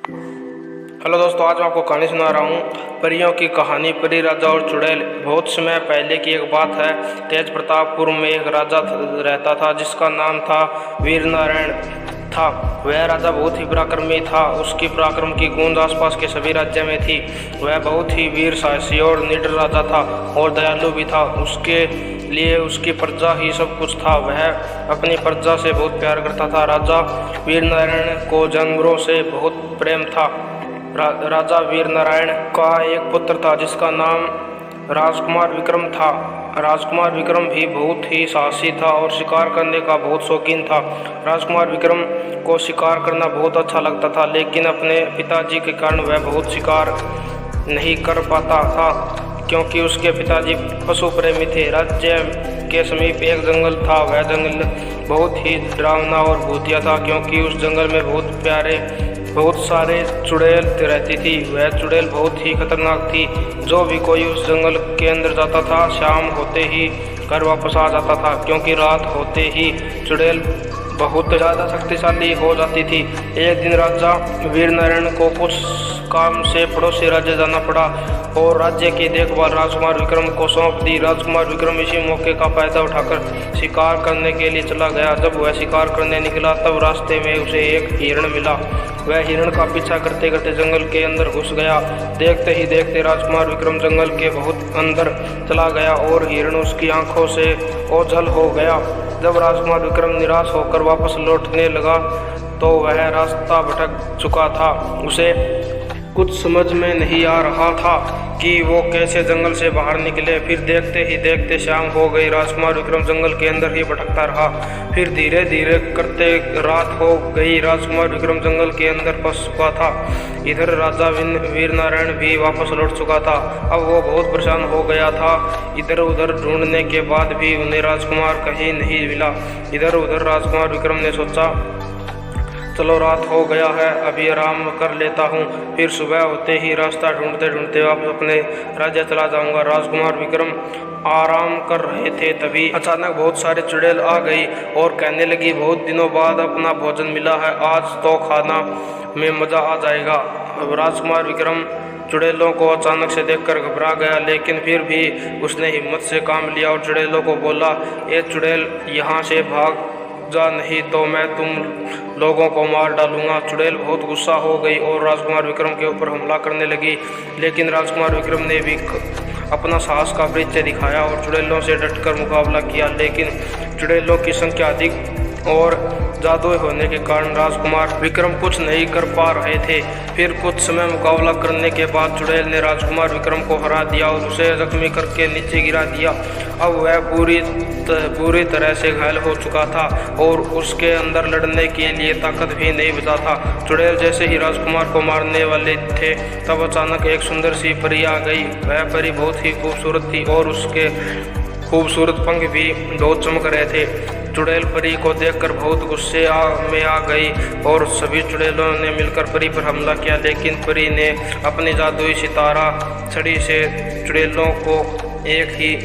Hello दोस्तों, आज मैं आपको कहानी सुना रहा हूँ परियों की कहानी। परी राजा और चुड़ैल। बहुत समय पहले की एक बात है। तेज प्रतापपुर में एक राजा रहता था जिसका नाम था वीर नारायण था। वह राजा बहुत ही पराक्रमी था। उसकी पराक्रम की गूंज आसपास के सभी राज्य में थी। वह बहुत ही वीर साहसी और निडर राजा था और दयालु भी था। उसके लिए उसकी प्रजा ही सब कुछ था। वह अपनी प्रजा से बहुत प्यार करता था। राजा वीर नारायण को जानवरों से बहुत प्रेम था। राजा वीर नारायण का एक पुत्र था जिसका नाम राजकुमार विक्रम था। राजकुमार विक्रम भी बहुत ही साहसी था और शिकार करने का बहुत शौकीन था। राजकुमार विक्रम को शिकार करना बहुत अच्छा लगता था, लेकिन अपने पिताजी के कारण वह बहुत शिकार नहीं कर पाता था क्योंकि उसके पिताजी पशु प्रेमी थे। राज्य के समीप एक जंगल था। वह जंगल बहुत ही डरावना और भूतिया था क्योंकि उस जंगल में बहुत सारे चुड़ैल रहती थी। वह चुड़ैल बहुत ही खतरनाक थी। जो भी कोई उस जंगल के अंदर जाता था, शाम होते ही घर वापस आ जाता था क्योंकि रात होते ही चुड़ैल बहुत ज़्यादा शक्तिशाली हो जाती थी। एक दिन राजा वीर नारायण को कुछ काम से पड़ोसी राज्य जाना पड़ा और राज्य की देखभाल राजकुमार विक्रम को सौंप दी। राजकुमार विक्रम इसी मौके का फायदा उठाकर शिकार करने के लिए चला गया। जब वह शिकार करने निकला तब रास्ते में उसे एक हिरण मिला। वह हिरण का पीछा करते करते जंगल के अंदर घुस गया। देखते ही देखते राजकुमार विक्रम जंगल के बहुत अंदर चला गया और हिरण उसकी आंखों से ओझल हो गया। जब राजकुमार विक्रम निराश होकर वापस लौटने लगा तो वह रास्ता भटक चुका था। उसे कुछ समझ में नहीं आ रहा था कि वो कैसे जंगल से बाहर निकले। फिर देखते ही देखते शाम हो गई। राजकुमार विक्रम जंगल के अंदर ही भटकता रहा। फिर धीरे धीरे करते रात हो गई। राजकुमार विक्रम जंगल के अंदर फंस चुका था। इधर राजा वीर नारायण भी वापस लौट चुका था। अब वो बहुत परेशान हो गया था। इधर उधर ढूंढने के बाद भी उन्हें राजकुमार कहीं नहीं मिला। इधर उधर राजकुमार विक्रम ने सोचा, चलो रात हो गया है, अभी आराम कर लेता हूँ, फिर सुबह होते ही रास्ता ढूंढते ढूंढते वापस अपने राज्य चला जाऊँगा। राजकुमार विक्रम आराम कर रहे थे, तभी अचानक बहुत सारे चुड़ैल आ गई और कहने लगी, बहुत दिनों बाद अपना भोजन मिला है, आज तो खाना में मज़ा आ जाएगा। अब राजकुमार विक्रम चुड़ैलों को अचानक से देखकर घबरा गया, लेकिन फिर भी उसने हिम्मत से काम लिया और चुड़ैलों को बोला, ये चुड़ैल यहाँ से भाग जा, नहीं तो मैं तुम लोगों को मार डालूंगा। चुड़ैल बहुत गुस्सा हो गई और राजकुमार विक्रम के ऊपर हमला करने लगी, लेकिन राजकुमार विक्रम ने भी अपना साहस का परिचय दिखाया और चुड़ैलों से डटकर मुकाबला किया। लेकिन चुड़ैलों की संख्या अधिक और जादुई होने के कारण राजकुमार विक्रम कुछ नहीं कर पा रहे थे। फिर कुछ समय मुकाबला करने के बाद चुड़ैल ने राजकुमार विक्रम को हरा दिया और उसे जख्मी करके नीचे गिरा दिया। अब वह पूरी तरह से घायल हो चुका था और उसके अंदर लड़ने के लिए ताकत भी नहीं बचा था। चुड़ैल जैसे ही राजकुमार को मारने वाले थे तब अचानक एक सुंदर सी परी आ गई। वह परी बहुत ही खूबसूरत थी और उसके खूबसूरत पंख भी बहुत चमक रहे थे। चुड़ैल परी को देखकर बहुत गुस्से में आ गई और सभी चुड़ैलों ने मिलकर परी पर हमला किया, लेकिन परी ने अपनी जादुई सितारा छड़ी से चुड़ैलों को एक ही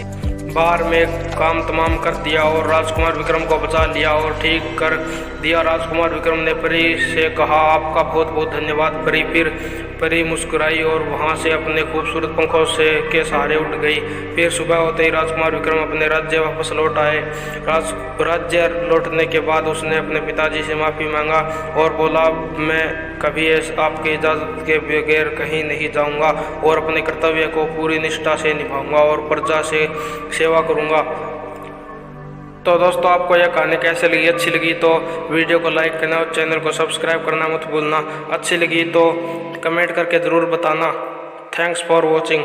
बार में काम तमाम कर दिया और राजकुमार विक्रम को बचा लिया और ठीक कर दिया। राजकुमार विक्रम ने परी से कहा, आपका बहुत बहुत धन्यवाद परी। फिर परी मुस्कुराई और वहां से अपने खूबसूरत पंखों से के सहारे उठ गई। फिर सुबह होते ही राजकुमार विक्रम अपने राज्य वापस लौट आए। राज्य लौटने के बाद उसने अपने पिताजी से माफ़ी मांगा और बोला, मैं कभी आपकी इजाज़त के बगैर कहीं नहीं जाऊंगा और अपने कर्तव्य को पूरी निष्ठा से निभाऊंगा और प्रजा से सेवा करूंगा। तो दोस्तों, आपको यह कहानी कैसे लगी? अच्छी लगी तो वीडियो को लाइक करना और चैनल को सब्सक्राइब करना मत भूलना। अच्छी लगी तो कमेंट करके ज़रूर बताना। Thanks for watching.